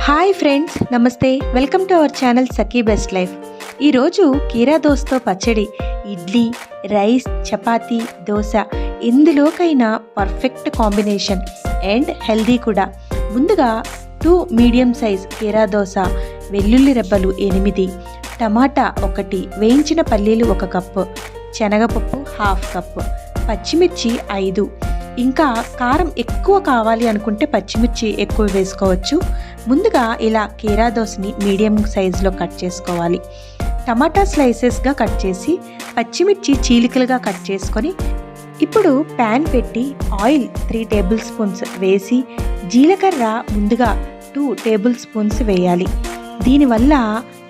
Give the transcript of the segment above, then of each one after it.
Hi friends, నమస్తే. Welcome to our channel Sakhi best life. ఈరోజు కీరా దోసతో పచ్చడి ఇడ్లీ, రైస్, చపాతీ, దోశ ఎందులోకైనా పర్ఫెక్ట్ కాంబినేషన్ అండ్ హెల్దీ కూడా. ముందుగా 2 మీడియం సైజ్ కీరా దోశ, వెల్లుల్లి రెబ్బలు 8, టమాటా 1, వేయించిన పల్లీలు 1 కప్పు, శనగపప్పు 1/2 కప్పు, పచ్చిమిర్చి 5. ఇంకా కారం ఎక్కువ కావాలి అనుకుంటే పచ్చిమిర్చి ఎక్కువ వేసుకోవచ్చు. ముందుగా ఇలా కీరా దోసని మీడియం సైజులో కట్ చేసుకోవాలి. టమాటా స్లైసెస్గా కట్ చేసి, పచ్చిమిర్చి చీలికలుగా కట్ చేసుకొని, ఇప్పుడు ప్యాన్ పెట్టి ఆయిల్ 3 టేబుల్ స్పూన్స్ వేసి, జీలకర్ర ముందుగా 2 టేబుల్ స్పూన్స్ వేయాలి. దీనివల్ల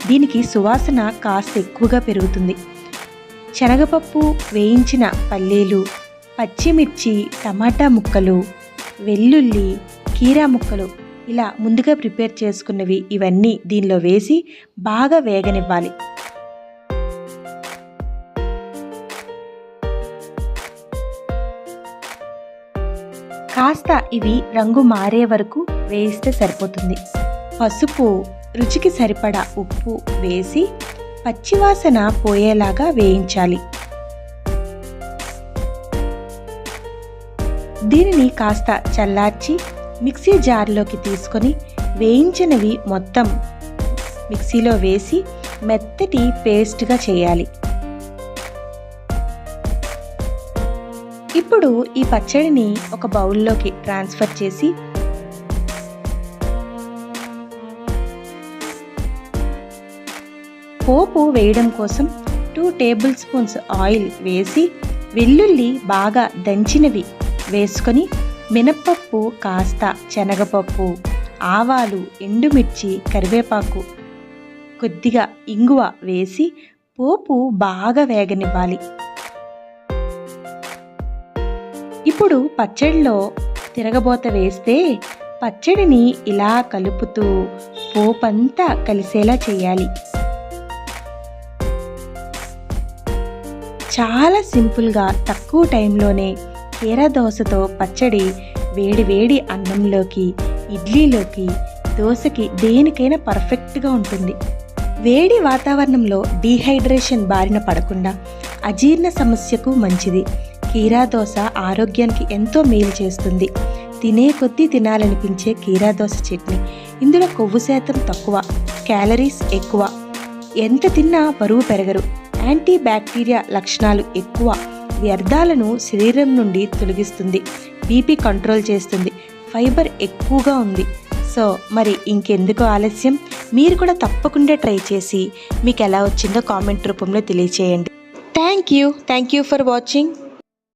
దీనికి సువాసన కాస్త ఎక్కువగా పెరుగుతుంది. శనగపప్పు, వేయించిన పల్లీలు, పచ్చిమిర్చి, టమాటా ముక్కలు, వెల్లుల్లి, కీరా ముక్కలు ఇలా ముందుగా ప్రిపేర్ చేసుకున్నవి ఇవన్నీ దీనిలో వేసి బాగా వేగనివ్వాలి. కాస్త ఇవి రంగు మారే వరకు వేయిస్తే సరిపోతుంది. పసుపు, రుచికి సరిపడా ఉప్పు వేసి పచ్చివాసన పోయేలాగా వేయించాలి. దీనిని కాస్త చల్లార్చి మిక్సీ జార్లోకి తీసుకొని వేయించినవి మొత్తం మిక్సీలో వేసి మెత్తటి పేస్ట్గా చేయాలి. ఇప్పుడు ఈ పచ్చడిని ఒక బౌల్లోకి ట్రాన్స్ఫర్ చేసి పోపు వేయడం కోసం 2 టేబుల్ స్పూన్స్ ఆయిల్ వేసి, వెల్లుల్లి బాగా దంచినవి వేసుకొని, మినప్పప్పు కాస్త, శనగపప్పు, ఆవాలు, ఎండుమిర్చి, కరివేపాకు, కొద్దిగా ఇంగువ వేసి పోపు బాగా వేగనివ్వాలి. ఇప్పుడు పచ్చడిలో తిరగబోత వేస్తే పచ్చడిని ఇలా కలుపుతూ పోపంతా కలిసేలా చేయాలి. చాలా సింపుల్గా తక్కువ టైంలోనే కీరా దోసతో పచ్చడి వేడి వేడి అన్నంలోకి, ఇడ్లీలోకి, దోశకి దేనికైనా పర్ఫెక్ట్గా ఉంటుంది. వేడి వాతావరణంలో డీహైడ్రేషన్ బారిన పడకుండా అజీర్ణ సమస్యకు మంచిది. కీరా దోశ ఆరోగ్యానికి ఎంతో మేలు చేస్తుంది. తినే కొద్దీ తినాలనిపించే కీరా దోశ చట్నీ. ఇందులో కొవ్వు శాతం తక్కువ, క్యాలరీస్ ఎక్కువ, ఎంత తిన్నా బరువు పెరగరు, యాంటీ బ్యాక్టీరియా లక్షణాలు ఎక్కువ, వ్యర్థాలను శరీరం నుండి తొలగిస్తుంది, బీపీ కంట్రోల్ చేస్తుంది, ఫైబర్ ఎక్కువగా ఉంది. సో మరి ఇంకెందుకు ఆలస్యం, మీరు కూడా తప్పకుండా ట్రై చేసి మీకు ఎలా వచ్చిందో కామెంట్ రూపంలో తెలియచేయండి. Thank you for watching.